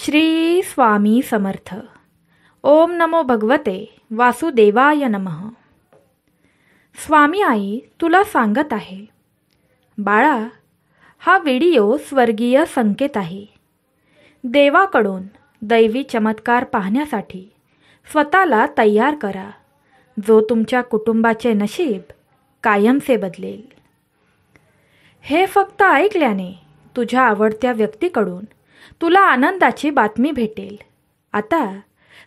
श्री स्वामी समर्थ. ओम नमो भगवते वासुदेवाय नमः. स्वामी आई तुला सांगत आहे, बाळा, हा व्हिडिओ स्वर्गीय संकेत आहे. देवाकडून दैवी चमत्कार पाहण्यासाठी स्वतःला तयार करा, जो तुमच्या कुटुंबाचे नशीब कायमचे बदलेल. हे फक्त ऐकल्याने तुझ्या आवडत्या व्यक्तीकडून तुला आनंदाची बातमी भेटेल. आता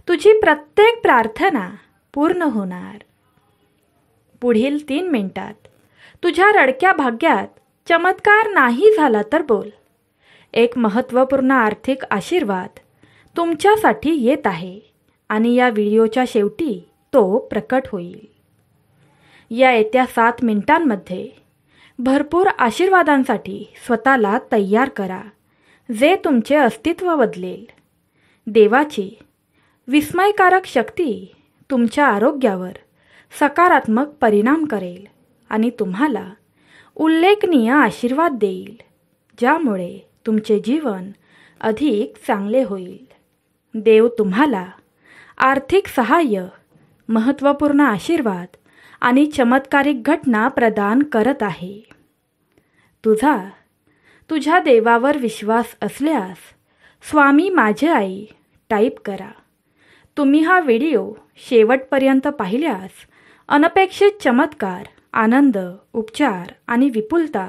तुझी प्रत्येक प्रार्थना पूर्ण होणार. पुढील 3 मिनिटात तुझ्या रडक्या भाग्यात चमत्कार नाही झाला तर बोल. एक महत्त्वपूर्ण आर्थिक आशीर्वाद तुमच्यासाठी येत आहे आणि या व्हिडिओच्या शेवटी तो प्रकट होईल. या येत्या 7 मिनिटांमध्ये भरपूर आशीर्वादांसाठी स्वतःला तयार करा, जे तुमचे अस्तित्व बदलेल. देवाची विस्मयकारक शक्ती तुमच्या आरोग्यावर सकारात्मक परिणाम करेल आणि तुम्हाला उल्लेखनीय आशीर्वाद देईल, ज्यामुळे तुमचे जीवन अधिक चांगले होईल. देव तुम्हाला आर्थिक सहाय्य, महत्त्वपूर्ण आशीर्वाद आणि चमत्कारिक घटना प्रदान करत आहे. तुझ्या देवावर विश्वास असल्यास स्वामी माझे आई टाईप करा. तुम्ही हा व्हिडिओ शेवटपर्यंत पाहिल्यास अनपेक्षित चमत्कार, आनंद, उपचार आणि विपुलता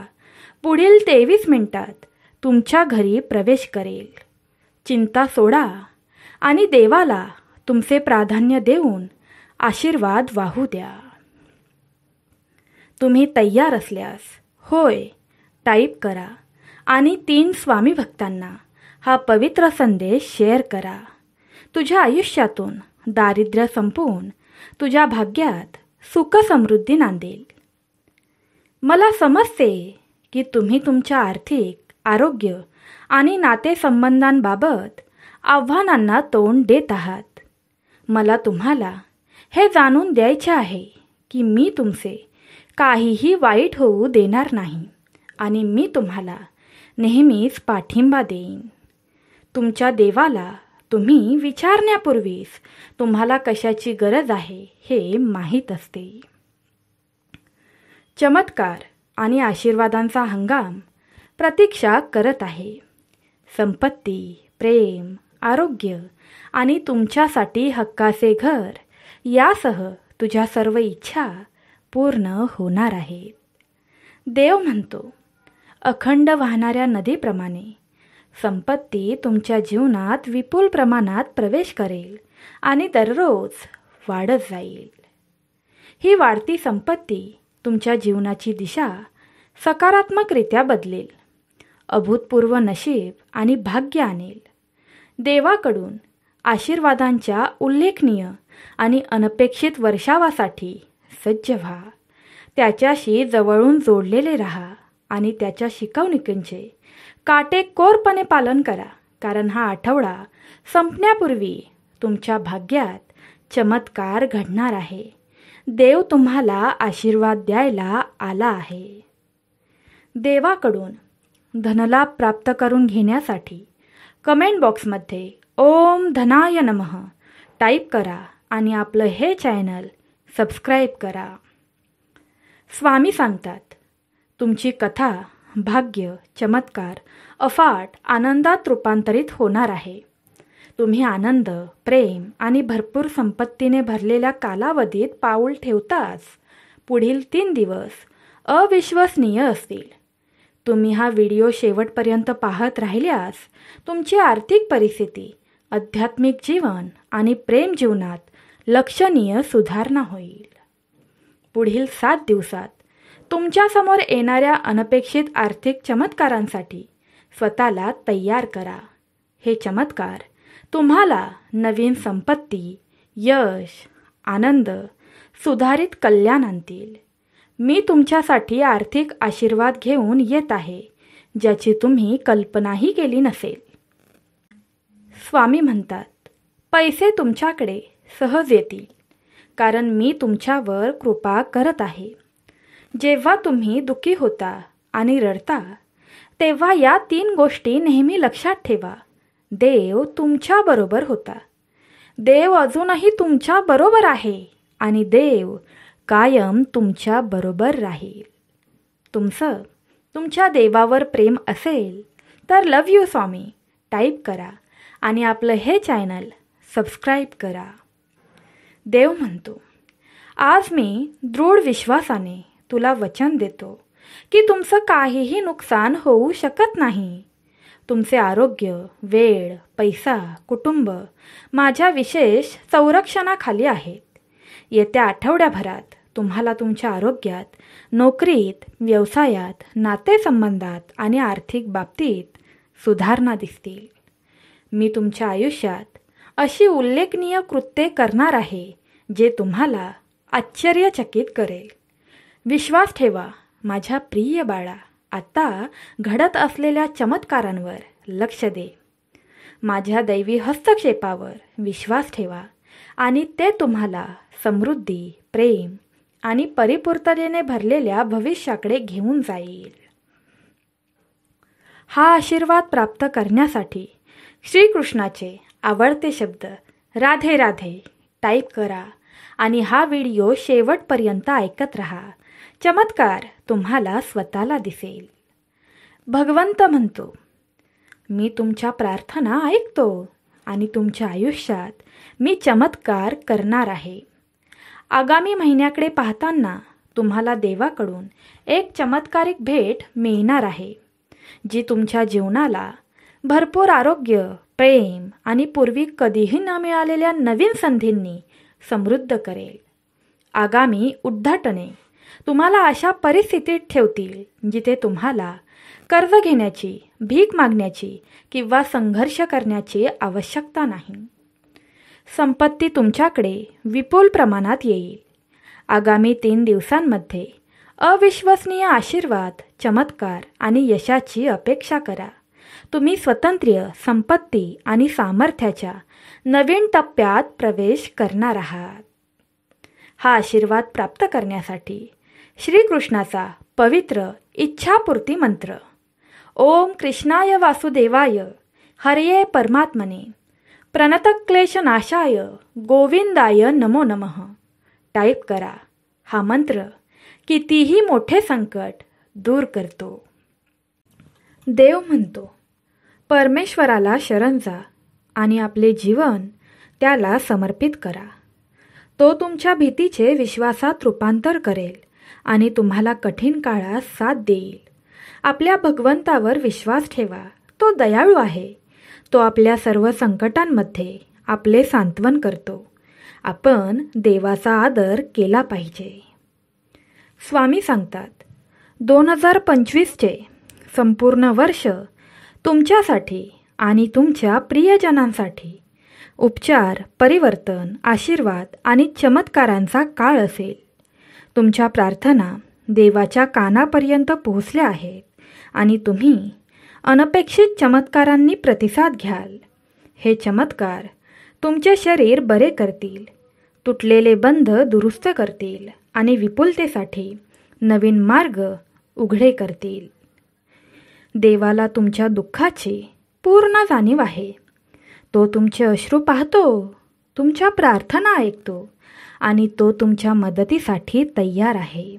पुढील 23 मिनिटात तुमच्या घरी प्रवेश करेल. चिंता सोडा आणि देवाला तुमचे प्राधान्य देऊन आशीर्वाद वाहू द्या. तुम्ही तयार असल्यास होय टाईप करा आणि 3 स्वामी भक्तांना हा पवित्र संदेश शेअर करा. तुझ्या आयुष्यातून दारिद्र्य संपवून तुझ्या भाग्यात सुख समृद्धी नांदेल. मला समजते की तुम्ही तुमच्या आर्थिक, आरोग्य आणि नातेसंबंधांबाबत आव्हानांना तोंड देत आहात. मला तुम्हाला हे जाणून द्यायचे आहे की मी तुमचे काहीही वाईट होऊ देणार नाही आणि मी तुम्हाला नेहमीच पाठिंबा देईन. तुमच्या देवाला तुम्ही विचारण्यापूर्वीच तुम्हाला कशाची गरज आहे हे माहीत असते. चमत्कार आणि आशीर्वादांचा हंगाम प्रतीक्षा करत आहे. संपत्ती, प्रेम, आरोग्य आणि तुमच्यासाठी हक्काचे घर यासह तुझ्या सर्व इच्छा पूर्ण होणार आहेत. देव म्हणतो, अखंड वाहणाऱ्या नदीप्रमाणे संपत्ती तुमच्या जीवनात विपुल प्रमाणात प्रवेश करेल आणि दररोज वाढत जाईल. ही वाढती संपत्ती तुमच्या जीवनाची दिशा सकारात्मकरित्या बदलेल, अभूतपूर्व नशीब आणि भाग्य आणेल. देवाकडून आशीर्वादांच्या उल्लेखनीय आणि अनपेक्षित वर्षावासाठी सज्ज व्हा. त्याच्याशी जवळून जोडलेले राहा आणि त्याच्या शिकवणुकींचे काटेकोरपणे पालन करा, कारण हा आठवडा संपण्यापूर्वी तुमच्या भाग्यात चमत्कार घडणार आहे. देव तुम्हाला आशीर्वाद द्यायला आला आहे. देवाकडून धनलाभ प्राप्त करून घेण्यासाठी कमेंट बॉक्समध्ये ओम धनाय नमः टाईप करा आणि आपलं हे चॅनल सबस्क्राईब करा. स्वामी सांगतात, तुमची कथा भाग्य, चमत्कार, अफाट आनंदात रूपांतरित होणार आहे. तुम्ही आनंद, प्रेम आणि भरपूर संपत्तीने भरलेल्या कालावधीत पाऊल ठेवताच पुढील 3 दिवस अविश्वसनीय असतील. तुम्ही हा व्हिडिओ शेवटपर्यंत पाहत राहिल्यास तुमची आर्थिक परिस्थिती, आध्यात्मिक जीवन आणि प्रेम जीवनात लक्षणीय सुधारणा होईल. पुढील 7 दिवसात तुमच्यासमोर येणाऱ्या अनपेक्षित आर्थिक चमत्कारांसाठी स्वतःला तयार करा. हे चमत्कार तुम्हाला नवीन संपत्ती, यश, आनंद, सुधारित कल्याण आणतील. मी तुमच्यासाठी आर्थिक आशीर्वाद घेऊन येत आहे, ज्याची तुम्ही कल्पनाही केली नसेल. स्वामी म्हणतात, पैसे तुमच्याकडे सहज येतील, कारण मी तुमच्यावर कृपा करत आहे. जेव्हा तुम्ही दुःखी होता आणि रडता, तेव्हा या 3 गोष्टी नेहमी लक्षात ठेवा. देव तुमच्याबरोबर होता. देव अजूनही तुमच्याबरोबर आहे आणि देव कायम तुमच्याबरोबर राहील. तुमच्या देवावर प्रेम असेल तर लव यू स्वामी टाईप करा आणि आपलं हे चॅनल सबस्क्राईब करा. देव म्हणतो, आज मी दृढ विश्वासाने तुला वचन देतो की तुमचं काहीही नुकसान होऊ शकत नाही. तुमचे आरोग्य, वेळ, पैसा, कुटुंब माझ्या विशेष संरक्षणाखाली आहेत. येत्या आठवड्याभरात तुम्हाला तुमच्या आरोग्यात, नोकरीत, व्यवसायात, नातेसंबंधात आणि आर्थिक बाबतीत सुधारणा दिसतील. मी तुमच्या आयुष्यात अशी उल्लेखनीय कृत्ये करणार आहे जे तुम्हाला आश्चर्यचकित करेल. विश्वास ठेवा माझ्या प्रिय बाळा. आता घडत असलेल्या चमत्कारांवर लक्ष दे. माझ्या दैवी हस्तक्षेपावर विश्वास ठेवा आणि ते तुम्हाला समृद्धी, प्रेम आणि परिपूर्णतेने भरलेल्या भविष्याकडे घेऊन जाईल. हा आशीर्वाद प्राप्त करण्यासाठी श्रीकृष्णाचे आवडते शब्द राधे राधे टाईप करा आणि हा व्हिडिओ शेवटपर्यंत ऐकत राहा. चमत्कार तुम्हाला स्वतःला दिसेल. भगवंत म्हणतो, मी तुमच्या प्रार्थना ऐकतो आणि तुमच्या आयुष्यात मी चमत्कार करणार आहे. आगामी महिन्याकडे पाहताना तुम्हाला देवाकडून एक चमत्कारिक भेट मिळणार आहे, जी तुमच्या जीवनाला भरपूर आरोग्य, प्रेम आणि पूर्वी कधीही न मिळालेल्या नवीन संधींनी समृद्ध करेल. आगामी उद्घाटने तुम्हाला अशा परिस्थितीत ठेवतील जिथे तुम्हाला कर्ज घेण्याची, भीक मागण्याची किंवा संघर्ष करण्याची आवश्यकता नाही. संपत्ती तुमच्याकडे विपुल प्रमाणात येईल. आगामी 3 दिवसांमध्ये अविश्वसनीय आशीर्वाद, चमत्कार आणि यशाची अपेक्षा करा. तुम्ही स्वातंत्र्य, संपत्ती आणि सामर्थ्याच्या नवीन टप्प्यात प्रवेश करणार आहात. हा आशीर्वाद प्राप्त करण्यासाठी श्रीकृष्णाचा पवित्र इच्छापूर्ती मंत्र ओम कृष्णाय वासुदेवाय हरये परमात्मने प्रणतक्लेशनाशाय गोविंदाय नमो नमः टाईप करा. हा मंत्र कितीही मोठे संकट दूर करतो. देव म्हणतो, परमेश्वराला शरण जा आणि आपले जीवन त्याला समर्पित करा. तो तुमच्या भीतीचे विश्वासात रूपांतर करेल आणि तुम्हाला कठीण काळात साथ देईल. आपल्या भगवंतावर विश्वास ठेवा. तो दयाळू आहे. तो आपल्या सर्व संकटांमध्ये आपले सांत्वन करतो. आपण देवाचा आदर केला पाहिजे. स्वामी सांगतात, 2025चे संपूर्ण वर्ष तुमच्यासाठी आणि तुमच्या प्रियजनांसाठी उपचार, परिवर्तन, आशीर्वाद आणि चमत्कारांचा काळ असेल. तुमच्या प्रार्थना देवाच्या कानापर्यंत पोहोचल्या आहेत आणि तुम्ही अनपेक्षित चमत्कारांनी प्रतिसाद घ्याल. हे चमत्कार तुमचे शरीर बरे करतील, तुटलेले बंध दुरुस्त करतील आणि विपुलतेसाठी नवीन मार्ग उघडे करतील. देवाला तुमच्या दुःखाची पूर्ण जाणीव आहे. तो तुमचे अश्रू पाहतो, तुमच्या प्रार्थना ऐकतो आणि तो तुमच्या मदतीसाठी तयार आहे.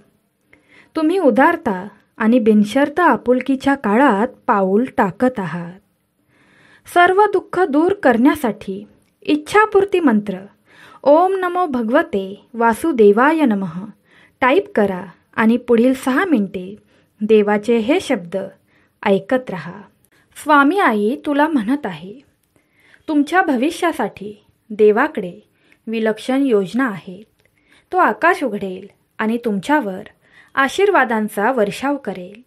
तुम्ही उदारता आणि बिनशर्त आपुलकीच्या काळात पाऊल टाकत आहात. सर्व दुःख दूर करण्यासाठी इच्छापूर्ती मंत्र ओम नमो भगवते वासुदेवाय नमः टाईप करा आणि पुढील 6 मिनिटे देवाचे हे शब्द ऐकत रहा. स्वामी आई तुला म्हणत आहे, तुमच्या भविष्यासाठी देवाकडे विलक्षण योजना आहेत. तो आकाश उघडेल आणि तुमच्यावर आशीर्वादांचा वर्षाव करेल.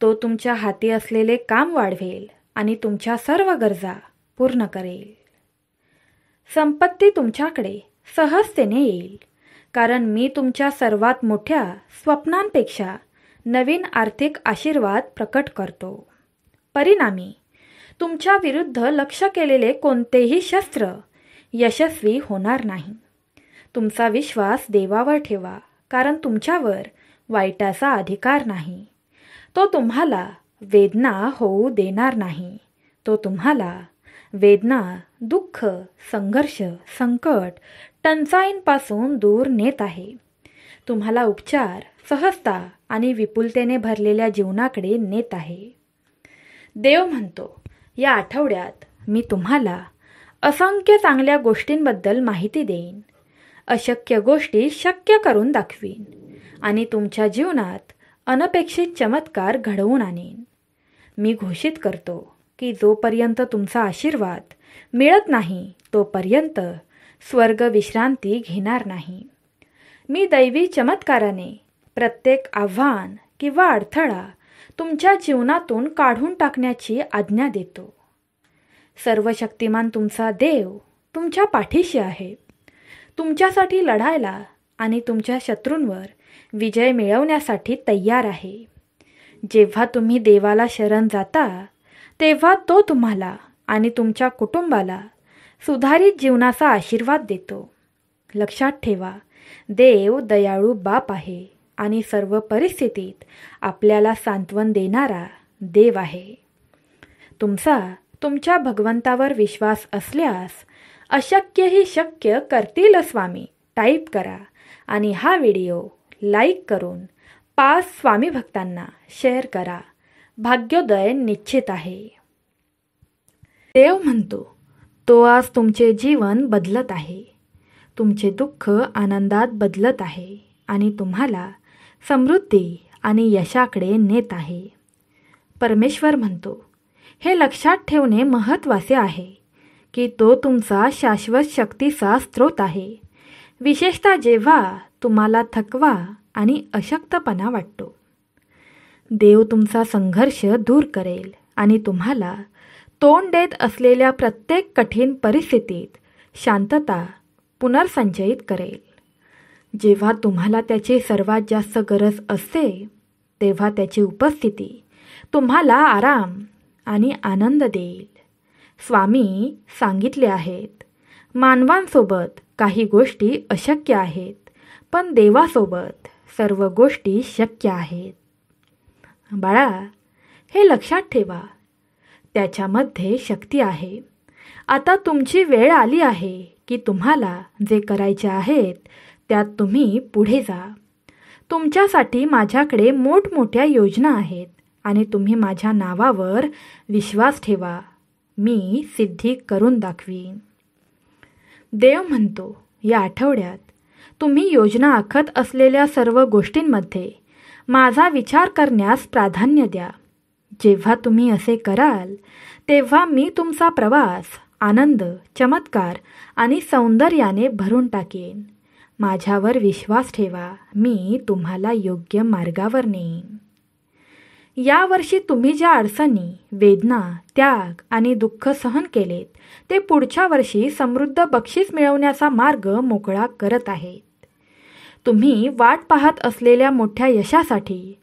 तो तुमच्या हाती असलेले काम वाढवेल आणि तुमच्या सर्व गरजा पूर्ण करेल. संपत्ती तुमच्याकडे सहजतेने येईल, कारण मी तुमच्या सर्वात मोठ्या स्वप्नांपेक्षा नवीन आर्थिक आशीर्वाद प्रकट करतो. परिणामी तुमच्या विरुद्ध लक्ष्य केलेले कोणतेही शस्त्र यशस्वी होणार नाही. तुमचा विश्वास देवावर ठेवा, कारण तुमच्यावर वाईटाचा अधिकार नाही. तो तुम्हाला वेदना होऊ देणार नाही. तो तुम्हाला वेदना, दुःख, संघर्ष, संकट, टंचाईंपासून दूर नेत आहे. तुम्हाला उपचार, सहजता आणि विपुलतेने भरलेल्या जीवनाकडे नेत आहे. देव म्हणतो, या आठवड्यात मी तुम्हाला असंख्य चांगल्या गोष्टींबद्दल माहिती देईन. अशक्य गोष्टी शक्य करून दाखवीन आणि तुमच्या जीवनात अनपेक्षित चमत्कार घडवून आणेन. मी घोषित करतो की जोपर्यंत तुमचा आशीर्वाद मिळत नाही तोपर्यंत स्वर्ग विश्रांती घेणार नाही. मी दैवी चमत्काराने प्रत्येक आव्हान किंवा अडथळा तुमच्या जीवनातून काढून टाकण्याची आज्ञा देतो. सर्वशक्तिमान तुमचा देव तुमच्या पाठीशी आहे, तुमच्यासाठी लढायला आणि तुमच्या शत्रूंवर विजय मिळवण्यासाठी तयार आहे. जेव्हा तुम्ही देवाला शरण जाता तेव्हा तो तुम्हाला आणि तुमच्या कुटुंबाला सुधारित जीवनाचा आशीर्वाद देतो. लक्षात ठेवा, देव दयाळू बाप आहे आणि सर्व परिस्थितीत आपल्याला सांत्वन देणारा देव आहे. तुमच्या भगवंतावर विश्वास असल्यास अशक्यही शक्य करतील स्वामी टाईप करा आणि हा व्हिडिओ लाईक करून 5 स्वामी भक्तांना शेअर करा. भाग्योदय निश्चित आहे. देव म्हणतो, तो आज तुमचे जीवन बदलत आहे. तुमचे दुःख आनंदात बदलत आहे आणि तुम्हाला समृद्धी आणि यशाकडे नेत आहे. परमेश्वर म्हणतो, हे लक्षात ठेवणे महत्त्वाचे आहे की तो तुमचा शाश्वत शक्तीचा स्रोत आहे, विशेषतः जेव्हा तुम्हाला थकवा आणि अशक्तपणा वाटतो. देव तुमचा संघर्ष दूर करेल आणि तुम्हाला तोंड देत असलेल्या प्रत्येक कठीण परिस्थितीत शांतता पुनर्संचयित करेल. जेव्हा तुम्हाला त्याची सर्वात जास्त गरज असते तेव्हा त्याची उपस्थिती तुम्हाला आराम आणि आनंद देईल. स्वामी सांगितले आहेत, मानवांसोबत काही गोष्टी अशक्य आहेत, पण देवासोबत सर्व गोष्टी शक्य आहेत. बाळा, हे लक्षात ठेवा, त्याच्यामध्ये शक्ती आहे. आता तुमची वेळ आली आहे की तुम्हाला जे करायचे आहेत त्यात तुम्ही पुढे जा. तुमच्यासाठी माझ्याकडे मोठमोठ्या योजना आहेत आणि तुम्ही माझ्या नावावर विश्वास ठेवा, मी सिद्धी करून दाखवीन. देव म्हणतो, या आठवड्यात तुम्ही योजना आखत असलेल्या सर्व गोष्टींमध्ये माझा विचार करण्यास प्राधान्य द्या. जेव्हा तुम्ही असे कराल तेव्हा मी तुमचा प्रवास आनंद, चमत्कार आणि सौंदर्याने भरून टाकेन. माझ्यावर विश्वास ठेवा, मी तुम्हाला योग्य मार्गावर नेईन. यावर्षी तुम्ही ज्या अडचणी, वेदना, त्याग आणि दुःख सहन केलेत ते पुढच्या वर्षी समृद्ध बक्षीस मिळवण्याचा मार्ग मोकळा करत आहेत. तुम्ही वाट पाहत असलेल्या मोठ्या यशासाठी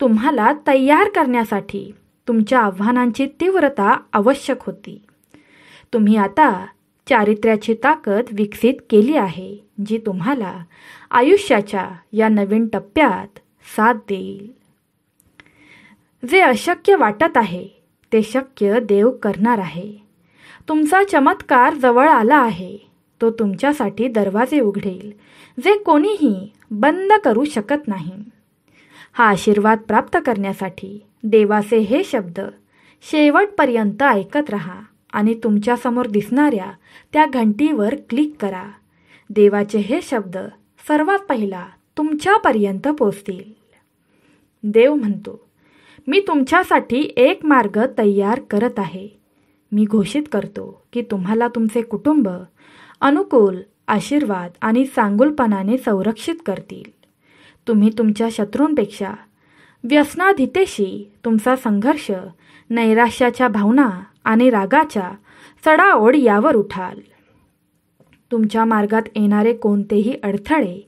तुम्हाला तयार करण्यासाठी तुमच्या आव्हानांची तीव्रता आवश्यक होती. तुम्ही आता चारित्र्याची ताकद विकसित केली आहे जी तुम्हाला आयुष्याच्या या नवीन टप्प्यात साथ देईल. जे अशक्य वाटत आहे ते शक्य देव करणार आहे. तुमचा चमत्कार जवळ आला आहे. तो तुमच्यासाठी दरवाजे उघडेल जे कोणीही बंद करू शकत नाही. हा आशीर्वाद प्राप्त करण्यासाठी देवाचे हे शब्द शेवटपर्यंत ऐकत राहा आणि तुमच्यासमोर दिसणाऱ्या त्या घंटीवर क्लिक करा. देवाचे हे शब्द सर्वात पहिला तुमच्यापर्यंत पोचतील. देव म्हणतो, मी तुमच्यासाठी एक मार्ग तयार करत आहे. मी घोषित करतो की तुम्हाला तुमचे कुटुंब अनुकूल आशीर्वाद आणि चांगुलपणाने संरक्षित करतील. तुम्ही तुमच्या शत्रूंपेक्षा व्यसनाधीतेशी तुमचा संघर्ष, नैराश्याच्या भावना आणि रागाच्या चढाओढ यावर उठाल. तुमच्या मार्गात येणारे कोणतेही अडथळे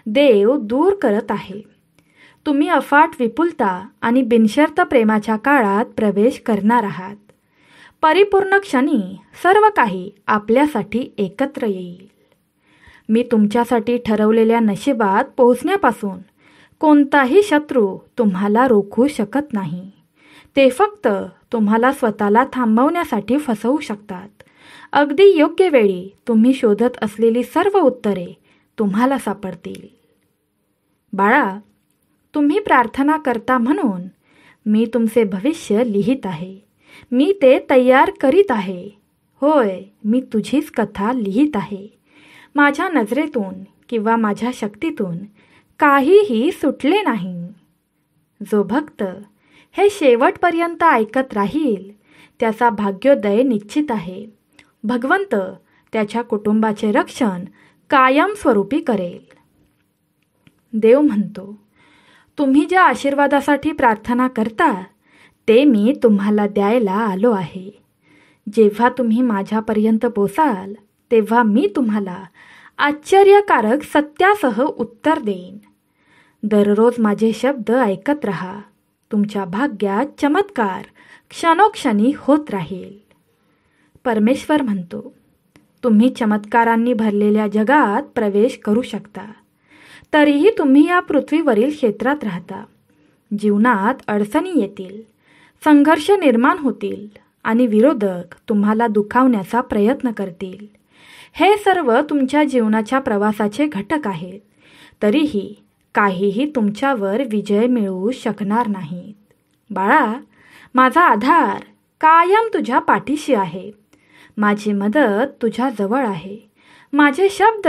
देव दूर करत आहे. तुम्ही अफाट विपुलता आणि बिनशर्त प्रेमाच्या काळात प्रवेश करणार आहात. परिपूर्ण क्षणी सर्व काही आपल्यासाठी एकत्र येईल. मी तुमच्यासाठी ठरवलेल्या नशिबात पोहोचण्यापासून कोणताही शत्रू तुम्हाला रोखू शकत नाही. ते फक्त तुम्हाला स्वतःला थांबवण्यासाठी फसवू शकतात अगदी योग्य वेळी तुम्ही शोधत असलेली सर्व उत्तरे तुम्हाला सापडतील. बाळा, तुम्ही प्रार्थना करता म्हणून मी तुमचे भविष्य लिहित आहे. मी ते तयार करीत आहे. होय, मी तुझीच कथा लिहित आहे. माझ्या नजरेतून किंवा माझ्या शक्तीतून काहीही सुटले नाही. जो भक्त हे शेवटपर्यंत ऐकत राहील त्याचा भाग्योदय निश्चित आहे. भगवंत त्याच्या कुटुंबाचे रक्षण कायमस्वरूपी करेल. देव म्हणतो, तुम्ही ज्या आशीर्वादासाठी प्रार्थना करता ते मी तुम्हाला द्यायला आलो आहे. जेव्हा तुम्ही माझ्यापर्यंत पोचाल तेव्हा मी तुम्हाला आश्चर्यकारक सत्यासह उत्तर देईन. दररोज माझे शब्द ऐकत राहा. तुमच्या भाग्यात चमत्कार क्षणोक्षणी होत राहील. परमेश्वर म्हणतो, तुम्ही चमत्कारांनी भरलेल्या जगात प्रवेश करू शकता. तरीही तुम्ही या पृथ्वीवरील क्षेत्रात राहता. जीवनात अडचणी येतील, संघर्ष निर्माण होतील आणि विरोधक तुम्हाला दुखावण्याचा प्रयत्न करतील. हे सर्व तुमच्या जीवनाच्या प्रवासाचे घटक आहेत. तरीही काहीही तुमच्यावर विजय मिळवू शकणार नाहीत. बाळा, माझा आधार कायम तुझ्या पाठीशी आहे. माझी मदत तुझ्या जवळ आहे. माझे शब्द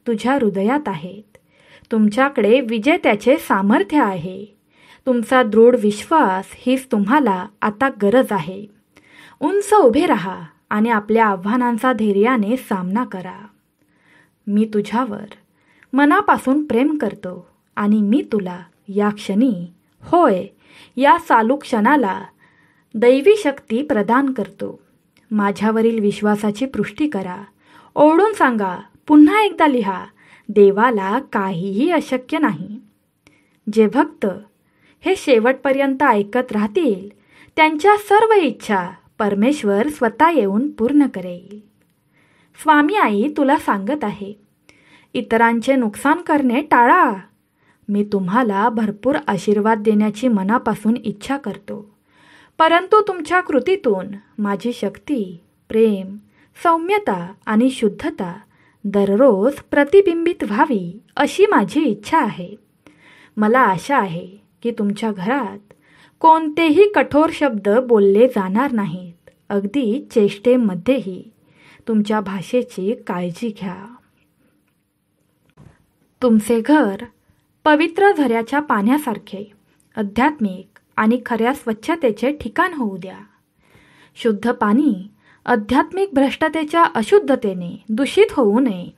तुझ्या हृदयात आहेत. तुमच्याकडे विजेत्याचे सामर्थ्य आहे. तुमचा दृढ विश्वास हीच तुम्हाला आता गरज आहे. उंच उभे राहा आणि आपल्या आव्हानांचा धैर्याने सामना करा. मी तुझ्यावर मनापासून प्रेम करतो आणि मी तुला या क्षणी, होय, या चालू क्षणाला दैवी शक्ती प्रदान करतो. माझ्यावरील विश्वासाची पुष्टी करा. ओरडून सांगा, पुन्हा एकदा लिहा, देवाला काहीही अशक्य नाही. जे भक्त हे शेवटपर्यंत ऐकत राहतील त्यांच्या सर्व इच्छा परमेश्वर स्वतः येऊन पूर्ण करेल. स्वामी आई तुला सांगत आहे, इतरांचे नुकसान करणे टाळा. मी तुम्हाला भरपूर आशीर्वाद देण्याची मनापासून इच्छा करतो. परंतु तुमच्या कृतीतून माझी शक्ती, प्रेम, सौम्यता आणि शुद्धता दररोज प्रतिबिंबित व्हावी अशी माझी इच्छा आहे. मला आशा आहे की तुमच्या घरात कोणतेही कठोर शब्द बोलले जाणार नाहीत. अगदी चेष्टेमध्येही तुमच्या भाषेची काळजी घ्या. तुमचे घर पवित्र झऱ्याच्या पाण्यासारखे आध्यात्मिक आणि खऱ्या स्वच्छतेचे ठिकाण होऊ द्या. शुद्ध पाणी आध्यात्मिक भ्रष्टतेच्या अशुद्धतेने दूषित होऊ नये.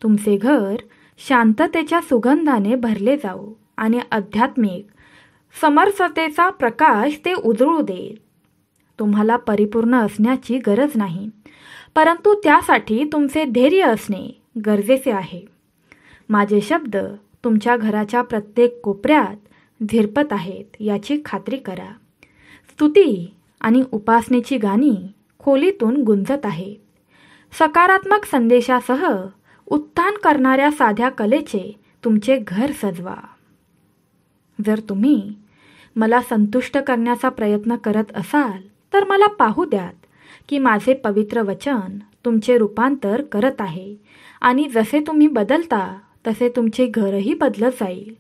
तुमचे घर शांततेच्या सुगंधाने भरले जाऊ आणि आध्यात्मिक समरसतेचा प्रकाश ते उजळू दे. तुम्हाला परिपूर्ण असण्याची गरज नाही, परंतु त्यासाठी तुमचे धैर्य असणे गरजेचे आहे. माझे शब्द तुमच्या घराच्या प्रत्येक कोपऱ्यात झिरपत आहेत याची खात्री करा. स्तुती आणि उपासनेची गाणी खोलीतून गुंजत आहेत. सकारात्मक संदेशासह उत्थान करणाऱ्या साध्या कलेचे तुमचे घर सजवा. जर तुम्ही मला संतुष्ट करण्याचा प्रयत्न करत असाल तर मला पाहू द्यात की माझे पवित्र वचन तुमचे रूपांतर करत आहे आणि जसे तुम्ही बदलता तसे तुमचे घरही बदलत जाईल.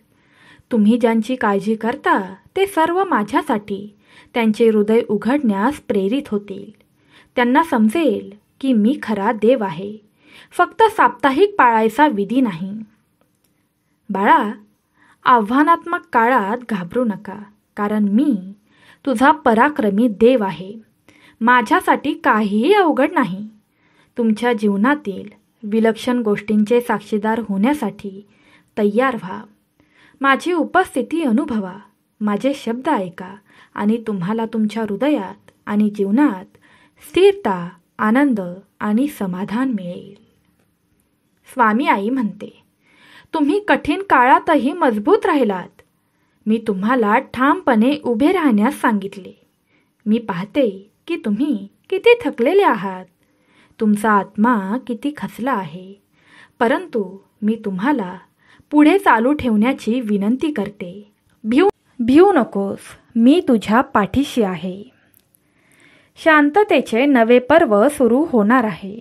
तुम्ही ज्यांची काळजी करता ते सर्व माझ्यासाठी त्यांचे हृदय उघडण्यास प्रेरित होतील. त्यांना समजेल की मी खरा देव आहे, फक्त साप्ताहिक पाळायचा विधी नाही. बाळा, आव्हानात्मक काळात घाबरू नका, कारण मी तुझा पराक्रमी देव आहे. माझ्यासाठी काहीही अवघड नाही. तुमच्या जीवनातील विलक्षण गोष्टींचे साक्षीदार होण्यासाठी तयार व्हा. माझी उपस्थिती अनुभवा, माझे शब्द ऐका आणि तुम्हाला तुमच्या हृदयात आणि जीवनात स्थिरता, आनंद आणि समाधान मिळेल. स्वामी आई म्हणते, तुम्ही कठीण काळातही मजबूत राहिलात. मी तुम्हाला ठामपणे उभे राहण्यास सांगितले. मी पाहते की तुम्ही किती थकलेले आहात. तुमचा आत्मा किती खचला आहे, परंतु मी तुम्हाला पुढे चालू ठेवण्याची विनंती करते. भिऊ नकोस, मी तुझ्या पाठीशी आहे. शांततेचे नवे पर्व सुरू होणार आहे.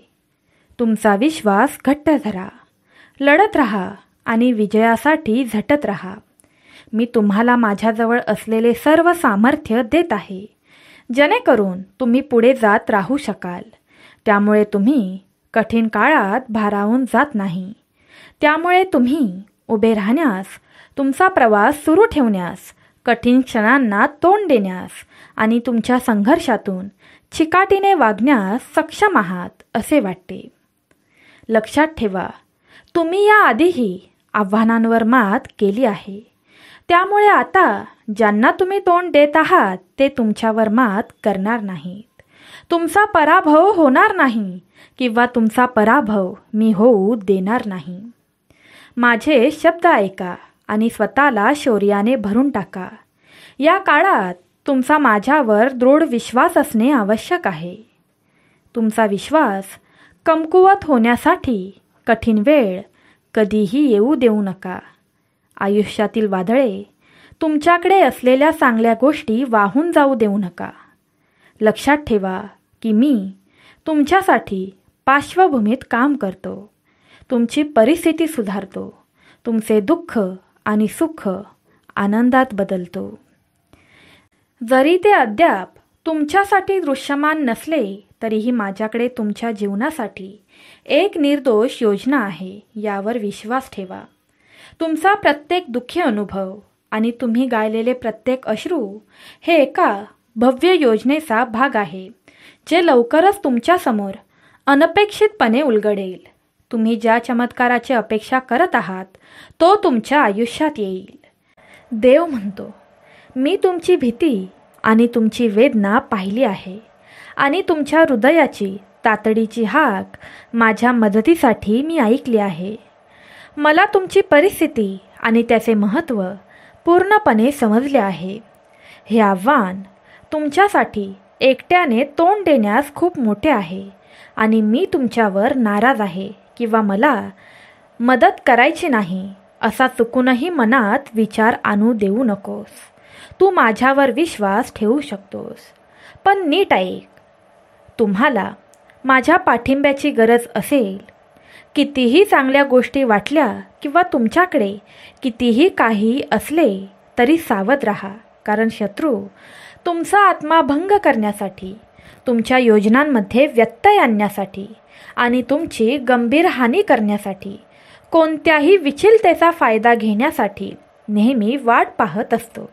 तुमचा विश्वास घट्ट धरा, लढत राहा आणि विजयासाठी झटत राहा. मी तुम्हाला माझ्याजवळ असलेले सर्व सामर्थ्य देत आहे, जेणेकरून तुम्ही पुढे जात राहू शकाल. त्यामुळे तुम्ही कठीण काळात भारावून जात नाही. त्यामुळे तुम्ही उभे राहण्यास, तुमचा प्रवास सुरू ठेवण्यास, कठीण क्षणांना तोंड देण्यास आणि तुमच्या संघर्षातून चिकाटीने वागण्यास सक्षम आहात असे वाटते. लक्षात ठेवा, तुम्ही याआधीही आव्हानांवर मात केली आहे. त्यामुळे आता ज्यांना तुम्ही तोंड देत आहात ते तुमच्यावर मात करणार नाहीत. तुमचा पराभव होणार नाही किंवा तुमचा पराभव मी होऊ देणार नाही. माझे शब्द ऐका आणि स्वतःला शौर्याने भरून टाका. या काळात तुमचा माझ्यावर दृढ विश्वास असणे आवश्यक आहे. तुमचा विश्वास कमकुवत होण्यासाठी कठीण वेळ कधीही येऊ देऊ नका. आयुष्यातील वादळे, तुमच्याकडे असलेल्या चांगल्या गोष्टी वाहून जाऊ देऊ नका. लक्षात ठेवा की मी तुमच्यासाठी पार्श्वभूमीत काम करतो. तुमची परिस्थिती सुधारतो. तुमचे दुःख आणि सुख आनंदात बदलतो. जरी ते अद्याप तुमच्यासाठी दृश्यमान नसले तरीही माझ्याकडे तुमच्या जीवनासाठी एक निर्दोष योजना आहे, यावर विश्वास ठेवा. तुमचा प्रत्येक दुःखी अनुभव आणि तुम्ही गायलेले प्रत्येक अश्रू हे एका भव्य योजनेचा भाग आहे, जे लवकरच तुमच्यासमोर अनपेक्षितपणे उलगडेल. तुम्ही ज्या चमत्काराची अपेक्षा करत आहात तो तुमच्या आयुष्यात येईल. देव म्हणतो, मी तुमची भीती आणि तुमची वेदना पाहिली आहे आणि तुमच्या हृदयाची तातडीची हाक माझ्या मदतीसाठी मी ऐकली आहे. मला तुमची परिस्थिती आणि त्याचे महत्त्व पूर्णपणे समजले आहे. हे आव्हान तुमच्यासाठी एकट्याने तोंड देण्यास खूप मोठे आहे आणि मी तुमच्यावर नाराज आहे किंवा मला मदत करायची नाही असा चुकूनही मनात विचार आणू देऊ नकोस. तू माझ्यावर विश्वास ठेवू शकतोस. पण नीट ऐक, तुम्हाला माझ्या पाठिंब्याची गरज असेल. कितीही चांगल्या गोष्टी वाटल्या किंवा तुमच्याकडे कितीही काही असले तरी सावध राहा, कारण शत्रू तुमचा आत्मा भंग करण्यासाठी, तुमच्या योजनांमध्ये व्यत्यय आणण्यासाठी आणि तुमची गंभीर हानी करण्यासाठी, कोणत्याही विचलतेचा फायदा घेण्यासाठी नेहमी वाट पाहत असतो.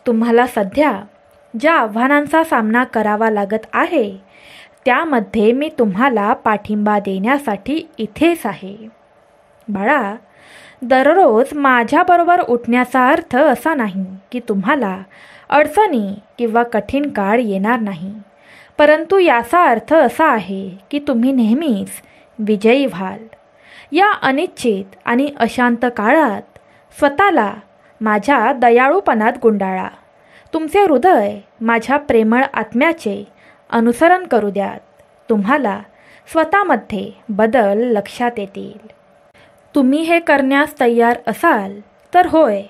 तुम्हाला सध्या ज्या आव्हानांचा सामना करावा लागत आहे त्यामध्ये मी तुम्हाला पाठिंबा देण्यासाठी इथेच आहे. बाळा, दररोज माझ्याबरोबर उठण्याचा अर्थ असा नाही की तुम्हाला अडचणी किंवा कठीण काळ येणार नाही, परंतु याचा अर्थ असा आहे की तुम्ही नेहमीच विजयी व्हाल. या अनिश्चित आणि अशांत काळात स्वतःला माझ्या दयाळूपणात गुंडाळा. तुमचे हृदय माझ्या प्रेमळ आत्म्याचे अनुसरण करू द्यात. तुम्हाला स्वतःमध्ये बदल लक्षात येतील. तुम्ही हे करण्यास तयार असाल तर होय,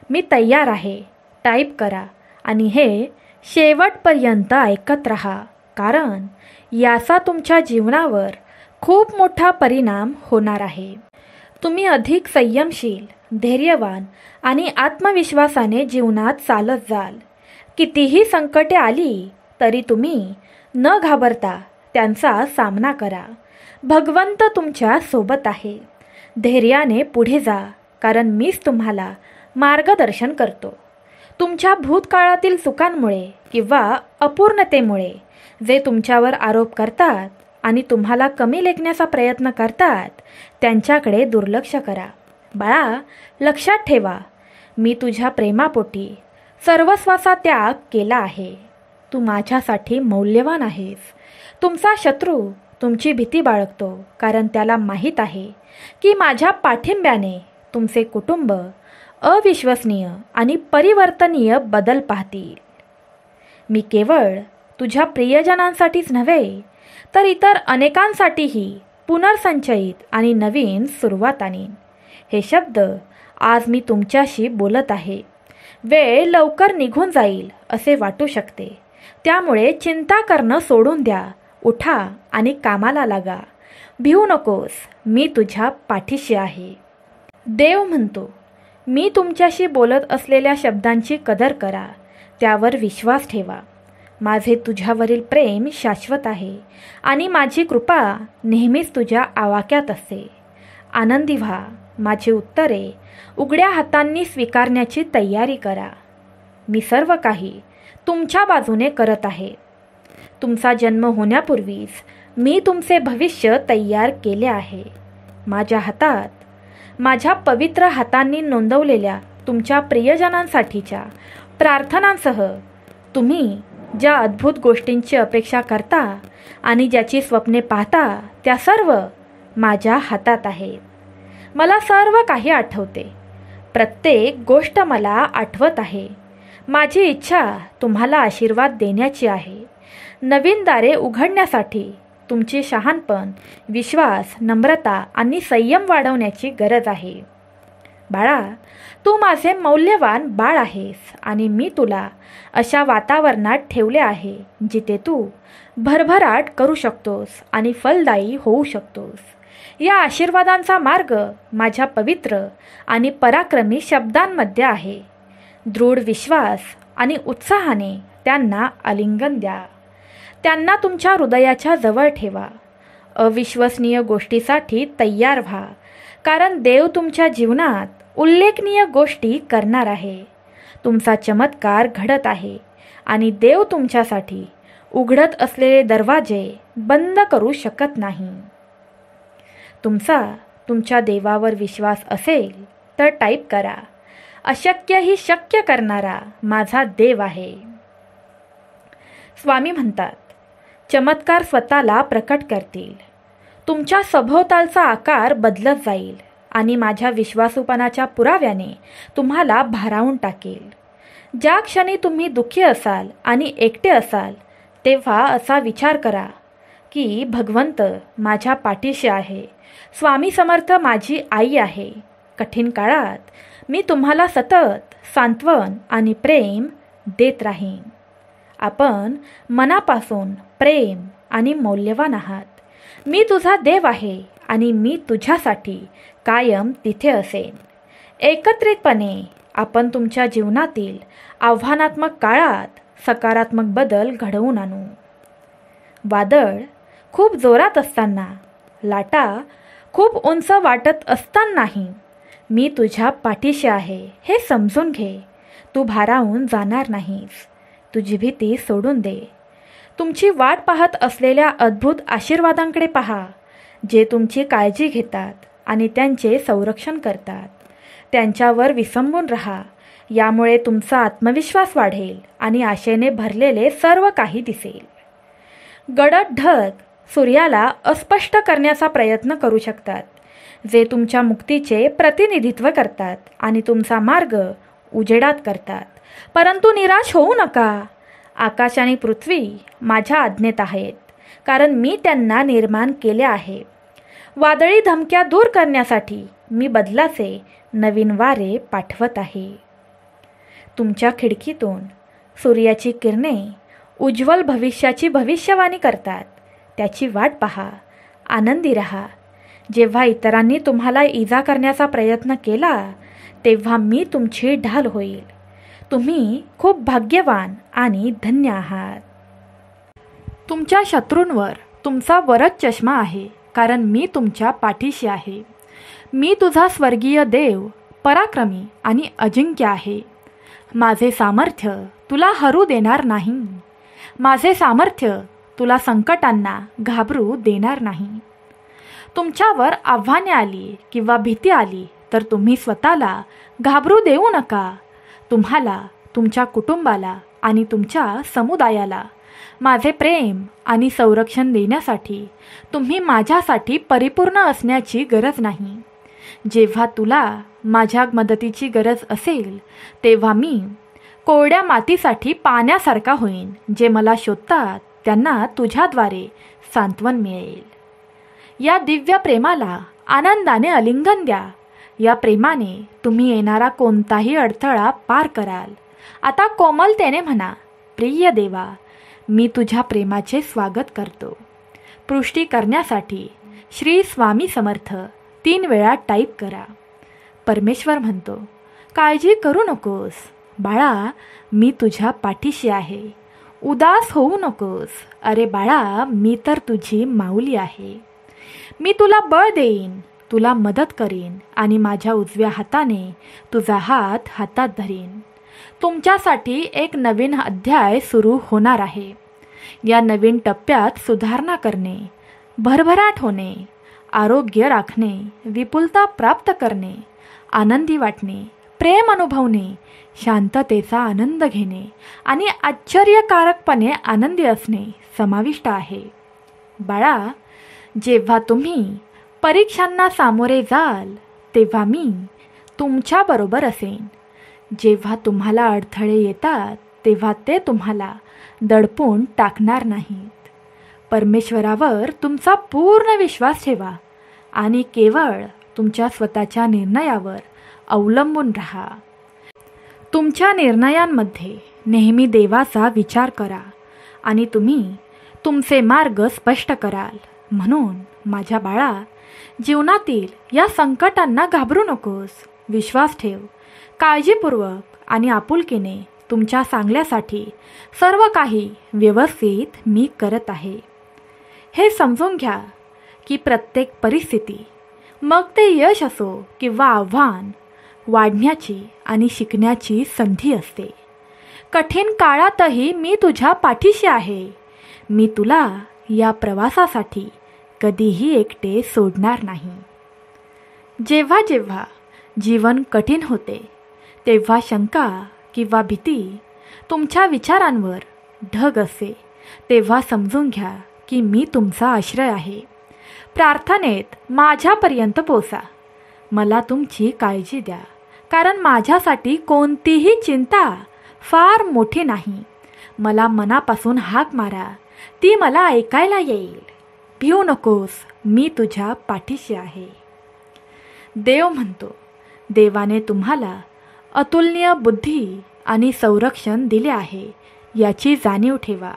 मी तयार आहे टाईप करा आणि हे शेवटपर्यंत ऐकत राहा, कारण याचा तुमच्या जीवनावर खूप मोठा परिणाम होणार आहे. तुम्ही अधिक संयमशील, धैर्यवान आणि आत्मविश्वासाने जीवनात चालत जाल. कितीही संकटे आली तरी तुम्ही न घाबरता त्यांचा सामना करा. भगवंत तुमच्या सोबत आहे. धैर्याने पुढे जा, कारण मीच तुम्हाला मार्गदर्शन करतो. तुमच्या भूतकाळातील चुकांमुळे किंवा अपूर्णतेमुळे जे तुमच्यावर आरोप करतात आणि तुम्हाला कमी लेखण्याचा प्रयत्न करतात त्यांच्याकडे दुर्लक्ष करा. बाळा, लक्षात ठेवा, मी तुझ्या प्रेमापोटी सर्वस्वाचा त्याग केला आहे. तू माझ्यासाठी मौल्यवान आहेस. तुमचा शत्रू तुमची भीती बाळगतो, कारण त्याला माहीत आहे की माझ्या पाठिंब्याने तुमचे कुटुंब अविश्वसनीय आणि परिवर्तनीय बदल पाहतील. मी केवळ तुझ्या प्रियजनांसाठीच नव्हे तर इतर अनेकांसाठीही पुनर्संचयित आणि नवीन सुरुवात आणीन. हे शब्द आज मी तुमच्याशी बोलत आहे. वेळ लवकर निघून जाईल असे वाटू शकते, त्यामुळे चिंता करणं सोडून द्या. उठा आणि कामाला लागा. भिवू नकोस, मी तुझ्या पाठीशी आहे. देव म्हणतो, मी तुमच्याशी बोलत असलेल्या शब्दांची कदर करा. त्यावर विश्वास ठेवा. माझे तुझ्यावरील प्रेम शाश्वत आहे आणि माझी कृपा नेहमीच तुझ्या आवाक्यात असते. आनंदी व्हा. माझी उत्तरे उघड्या हातांनी स्वीकारण्याची तयारी करा. मी सर्व काही तुमच्या बाजूने करत आहे. तुमचा जन्म होण्यापूर्वीच मी तुमचे भविष्य तयार केले आहे. माझ्या हातात, माझ्या पवित्र हातांनी नोंदवलेल्या तुमच्या प्रियजनांसाठीच्या प्रार्थनांसह तुम्ही ज्या अद्भुत गोष्टींची अपेक्षा करता आणि ज्याची स्वप्ने पाहता त्या सर्व माझ्या हातात आहेत. मला सर्व काही आठवते. प्रत्येक गोष्ट मला आठवत आहे. माझी इच्छा तुम्हाला आशीर्वाद देण्याची आहे. नवीन दारे उघडण्यासाठी तुमची शहाणपण, विश्वास, नम्रता आणि संयम वाढवण्याची गरज आहे. बाळा, तू माझे मौल्यवान बाळ आहेस आणि मी तुला अशा वातावरणात ठेवले आहे जिथे तू भरभराट करू शकतोस आणि फलदायी होऊ शकतोस. या आशीर्वादांचा मार्ग माझ्या पवित्र आणि पराक्रमी शब्दांमध्ये आहे. दृढ विश्वास आणि उत्साहाने त्यांना आलिंगन द्या. त्यांना तुमच्या हृदयाच्या जवळ ठेवा. अविश्वसनीय गोष्टीसाठी तयार व्हा, कारण देव तुमच्या जीवनात उल्लेखनीय गोष्टी करणार आहे. तुमचा चमत्कार घडत आहे आणि देव तुमच्यासाठी उघडत असलेले दरवाजे बंद करू शकत नाही. तुमच्या देवावर विश्वास असेल तर टाईप करा, अशक्य ही शक्य करणारा माझा देव आहे. स्वामी म्हणतात, चमत्कार स्वतःला प्रकट करतील. तुमच्या सभोवतालचा आकार बदलत जाईल आणि माझ्या विश्वासूपणाच्या पुराव्याने तुम्हाला भारावून टाकेल. ज्या क्षणी तुम्ही दुःखी असाल आणि एकटे असाल तेव्हा असा विचार करा की भगवंत माझ्या पाठीशी आहे. स्वामी समर्थ माझी आई आहे. कठीण काळात मी तुम्हाला सतत सांत्वन आणि प्रेम देत राहीन. आपण मनापासून प्रेम आणि मौल्यवान आहात. मी तुझा देव आहे आणि मी तुझ्यासाठी कायम तिथे असेन. एकत्रितपणे आपण तुमच्या जीवनातील आव्हानात्मक काळात सकारात्मक बदल घडवून आणू. वादळ खूप जोरात असताना, लाटा खूप उंच वाटत असतानाही मी तुझ्या पाठीशी आहे हे समजून घे. तू भारावून जाणार नाहीस. तुझी भीती सोडून दे. तुमची वाट पाहत असलेल्या अद्भुत आशीर्वादांकडे पहा, जे तुमची काळजी घेतात आणि त्यांचे संरक्षण करतात. त्यांच्यावर विसंबून राहा. यामुळे तुमचा आत्मविश्वास वाढेल आणि आशेने भरलेले सर्व काही दिसेल. गडद ढग सूर्याला अस्पष्ट करण्याचा प्रयत्न करू शकतात, जे तुमच्या मुक्तीचे प्रतिनिधित्व करतात आणि तुमचा मार्ग उजेडात करतात. परंतु निराश होऊ नका. आकाश आणि पृथ्वी माझ्या आज्ञेत आहेत, कारण मी त्यांना निर्माण केले आहे. वादळी धमक्या दूर करण्यासाठी मी बदलाचे नवीन वारे पाठवत आहे. तुमच्या खिडकीतून सूर्याची किरणे उज्ज्वल भविष्याची भविष्यवाणी करतात. त्याची वाट पहा. आनंदी रहा. जेव्हा इतरांनी तुम्हाला इजा करण्याचा प्रयत्न केला तेव्हा मी तुमची ढाल होईल. तुम्ही खूप भाग्यवान आणि धन्य आहात. तुमच्या शत्रूंवर तुमचा वरद चष्मा आहे, कारण मी तुमच्या पाठीशी आहे. मी तुझा स्वर्गीय देव, पराक्रमी आणि अजिंक्य आहे. माझे सामर्थ्य तुला हरू देणार नाही. माझे सामर्थ्य तुला संकटांना घाबरू देणार नाही. तुमच्यावर आव्हाने आली किंवा भीती आली तर तुम्ही स्वतःला घाबरू देऊ नका. तुम्हाला, तुमच्या कुटुंबाला आणि तुमच्या समुदायाला माझे प्रेम आणि संरक्षण देण्यासाठी तुम्ही माझ्यासाठी परिपूर्ण असण्याची गरज नाही. जेव्हा तुला माझ्या मदतीची गरज असेल तेव्हा मी कोरड्या मातीसाठी पाण्यासारखा होईन. जे मला शोधतात त्यांना तुझ्याद्वारे सांत्वन मिळेल. या दिव्य प्रेमाला आनंदाने आलिंगन द्या. या प्रेमाने तुम्ही येणारा कोणताही अडथळा पार कराल. आता कोमलतेने म्हणा, प्रिय देवा, मी तुझ्या प्रेमाचे स्वागत करतो. पुष्टी करण्यासाठी श्री स्वामी समर्थ 3 वेळा टाईप करा. परमेश्वर म्हणतो, काळजी करू नकोस बाळा, मी तुझ्या पाठीशी आहे. उदास होऊ नकोस. अरे बाळा, मी तर तुझी माऊली आहे. मी तुला बळ देईन, तुला मदत करीन आणि माझ्या उजव्या हाताने तुझा हात हातात धरीन. तुमच्यासाठी एक नवीन अध्याय सुरू होणार आहे. या नवीन टप्प्यात सुधारणा करणे, भरभराट होणे, आरोग्य राखणे, विपुलता प्राप्त करणे, आनंदी वाटणे, प्रेम अनुभवणे, शांततेचा आनंद घेणे आणि आश्चर्यकारकपणे आनंदी असणे समाविष्ट आहे. बाळा, जेव्हा तुम्ही परीक्षांना सामोरे जाल तेव्हा मी तुमच्याबरोबर असेन. जेव्हा तुम्हाला अडथळे येतात तेव्हा ते तुम्हाला दडपून टाकणार नाहीत. परमेश्वरावर तुमचा पूर्ण विश्वास ठेवा आणि केवळ तुमच्या स्वतःच्या निर्णयावर अवलंबून राहा. तुमच्या निर्णयांमध्ये नेहमी देवाचा विचार करा आणि तुम्ही तुमचे मार्ग स्पष्ट कराल. म्हणून माझ्या बाळा, जीवनातील या संकटांना घाबरू नकोस. विश्वास ठेव. काळजीपूर्वक आणि आपुलकीने तुमच्या चांगल्यासाठी सर्व काही व्यवस्थित मी करत आहे. हे समजून घ्या की प्रत्येक परिस्थिती, मग ते यश असो किंवा आव्हान, वाढण्याची आणि शिकण्याची संधी असते. कठीण काळातही मी तुझ्या पाठीशी आहे. मी तुला या प्रवासासाठी कधीही एकटे सोडणार नाही. जेव्हा जेव्हा जीवन कठीण होते तेव्हा शंका किंवा भीती तुमच्या विचारांवर ढग असते, तेव्हा समजून घ्या की मी तुमचा आश्रय आहे. प्रार्थनेत माझ्यापर्यंत पोचा. मला तुमची काळजी द्या, कारण माझ्यासाठी कोणतीही चिंता फार मोठी नाही. मला मनापासून हाक मारा, ती मला ऐकायला येईल. भिवू नकोस, मी तुझ्या पाठीशी आहे. देव म्हणतो, देवाने तुम्हाला अतुलनीय बुद्धी आणि संरक्षण दिले आहे याची जाणीव ठेवा.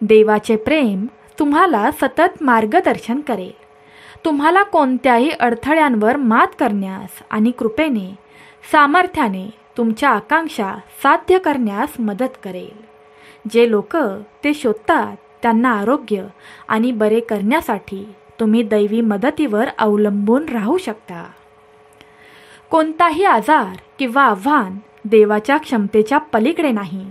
देवाचे प्रेम तुम्हाला सतत मार्गदर्शन करेल. तुम्हाला कोणत्याही अडथळ्यांवर मात करण्यास आणि कृपेने, सामर्थ्याने तुमच्या आकांक्षा साध्य करण्यास मदत करेल. जे लोक ते शोधतात त्यांना आरोग्य आणि बरे करण्यासाठी तुम्ही दैवी मदतीवर अवलंबून राहू शकता. कोणताही आजार किंवा आव्हान देवाच्या क्षमतेच्या पलीकडे नाही.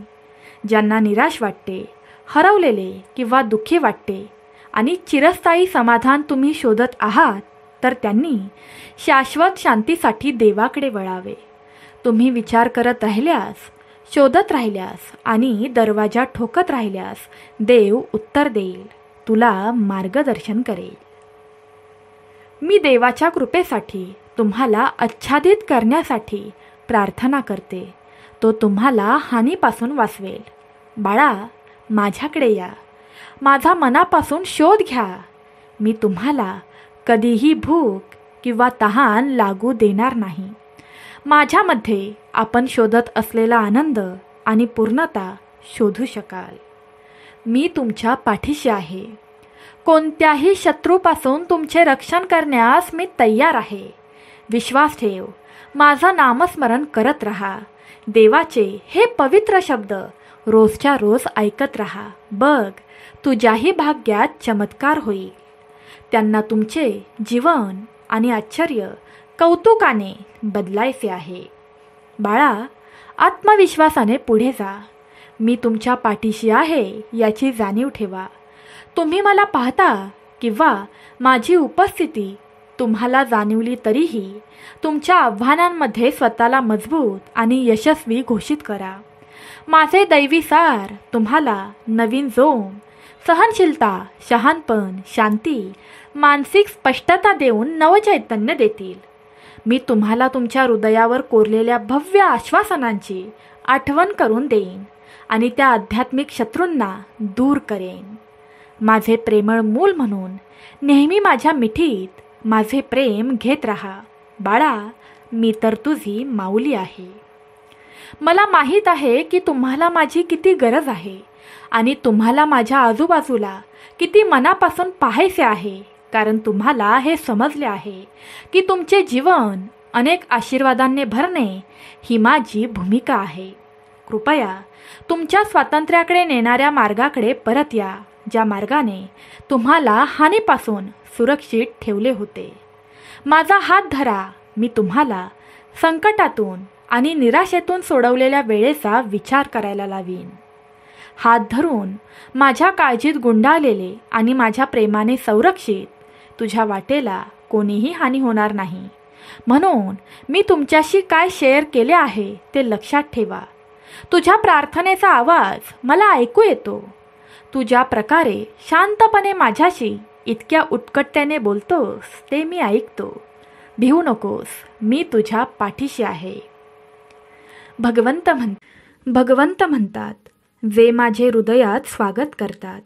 ज्यांना निराश वाटते, हरवलेले किंवा दुःखी वाटते आणि चिरस्थायी समाधान तुम्ही शोधत आहात, तर त्यांनी शाश्वत शांतीसाठी देवाकडे वळावे. तुम्ही विचार करत राहिल्यास, शोधत राहिल्यास आणि दरवाजा ठोकत राहिल्यास देव उत्तर देईल, तुला मार्गदर्शन करेल. मी देवाच्या कृपेसाठी तुम्हाला आच्छादित करण्यासाठी प्रार्थना करते. तो तुम्हाला हानीपासून वाचवेल. बाळा, माझ्याकडे या. माझा मनापासून शोध घ्या. मी तुम्हाला कधीही भूक किंवा तहान लागू देणार नाही. माझ्यामध्ये आपण शोधत असलेला आनंद आणि पूर्णता शोधू शकाल. मी तुमच्या पाठीशी आहे. कोणत्याही शत्रूपासून तुमचे रक्षण करण्यास मी तयार आहे. विश्वास ठेव. माझं नामस्मरण करत राहा. देवाचे हे पवित्र शब्द रोजच्या रोज ऐकत राहा. बघ, तुझ्याही भाग्यात चमत्कार होईल. त्यांना तुमचे जीवन आणि आश्चर्य कौतुकाने बदलायचे आहे. बाळा, आत्मविश्वासाने पुढे जा. मी तुमच्या पाठीशी आहे याची जाणीव ठेवा. तुम्ही मला पाहता किंवा माझी उपस्थिती तुम्हाला जाणवली तरीही तुमच्या आव्हानांमध्ये स्वतःला मजबूत आणि यशस्वी घोषित करा. माझे दैवी सार तुम्हाला नवीन जोम, सहनशीलता, शहाणपण, शांती, मानसिक स्पष्टता देऊन नवचैतन्य देतील. मी तुम्हाला तुमच्या हृदयावर कोरलेल्या भव्य आश्वासनांची आठवण करून देईन आणि त्या आध्यात्मिक शत्रूंना दूर करेन. माझे प्रेमळ मूल म्हणून नेहमी माझ्या मिठीत माझे प्रेम घेत राहा. बाळा, मी तर तुझी माऊली आहे. मला माहीत आहे की तुम्हाला माझी किती गरज आहे आणि तुम्हाला माझ्या आजूबाजूला किती मनापासून पाहायचे आहे, कारण तुम्हाला हे समजले आहे की तुमचे जीवन अनेक आशीर्वादांनी भरणे ही माझी भूमिका आहे. कृपया तुमच्या स्वातंत्र्याकडे नेणाऱ्या मार्गाकडे परत या, ज्या मार्गाने तुम्हाला हानीपासून सुरक्षित ठेवले होते. माझा हात धरा, मी तुम्हाला संकटातून आणि निराशेतून सोडवलेल्या वेळेचा विचार करायला लावीन. हात धरून माझ्या काळजीत गुंडाळलेले आणि माझ्या प्रेमाने संरक्षित तुझ्या वाटेला कोणीही हानी होणार नाही. म्हणून मी तुमच्याशी काय शेअर केले आहे ते लक्षात ठेवा. तुझ्या प्रार्थनेचा आवाज मला ऐकू येतो. तू ज्या प्रकारे शांतपणे माझ्याशी इतक्या उत्कटतेने बोलतोस ते मी ऐकतो. भिवू नकोस, मी तुझ्या पाठीशी आहे. भगवंत म्हणतात, जे माझे हृदयात स्वागत करतात,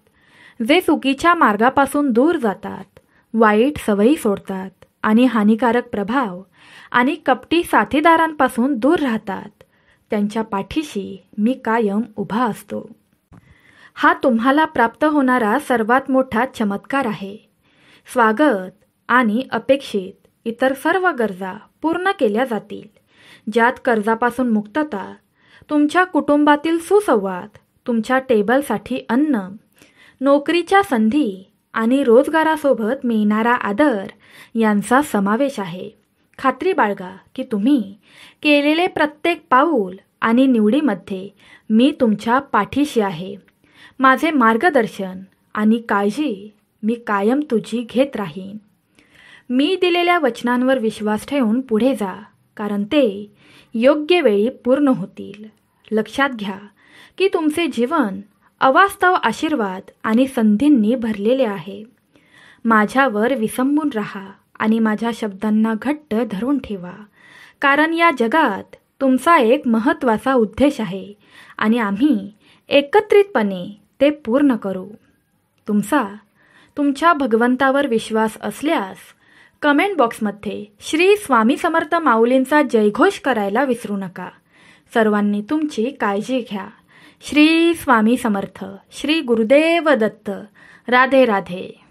जे चुकीच्या मार्गापासून दूर जातात, वाईट सवयी सोडतात आणि हानिकारक प्रभाव आणि कपटी साथीदारांपासून दूर राहतात, त्यांच्या पाठीशी मी कायम उभा असतो. हा तुम्हाला प्राप्त होणारा सर्वात मोठा चमत्कार आहे. स्वागत आणि अपेक्षित इतर सर्व गरजा पूर्ण केल्या जातील, ज्यात कर्जापासून मुक्तता, तुमच्या कुटुंबातील सुसंवाद, तुमच्या टेबलसाठी अन्न, नोकरीच्या संधी आणि रोजगारासोबत मिळणारा आदर यांचा समावेश आहे. खात्री बाळगा की तुम्ही केलेले प्रत्येक पाऊल आणि निवडीमध्ये मी तुमच्या पाठीशी आहे. माझे मार्गदर्शन आणि काळजी मी कायम तुझी घेत राहीन. मी दिलेल्या वचनांवर विश्वास ठेवून पुढे जा, कारण ते योग्य वेळी पूर्ण होतील. लक्षात घ्या की तुमचे जीवन अवास्तव आशीर्वाद आणि संधींनी भरलेले आहे. माझ्यावर विसंबून राहा आणि माझ्या शब्दांना घट्ट धरून ठेवा, कारण या जगात तुमचा एक महत्त्वाचा उद्देश आहे आणि आम्ही एकत्रितपणे ते पूर्ण करू. तुमच्या भगवंतावर विश्वास असल्यास कमेंट बॉक्समध्ये श्री स्वामी समर्थ माऊलींचा जयघोष करायला विसरू नका. सर्वांनी तुमची काळजी घ्या. श्री स्वामी समर्थ. श्री गुरुदेव दत्त. राधे राधे.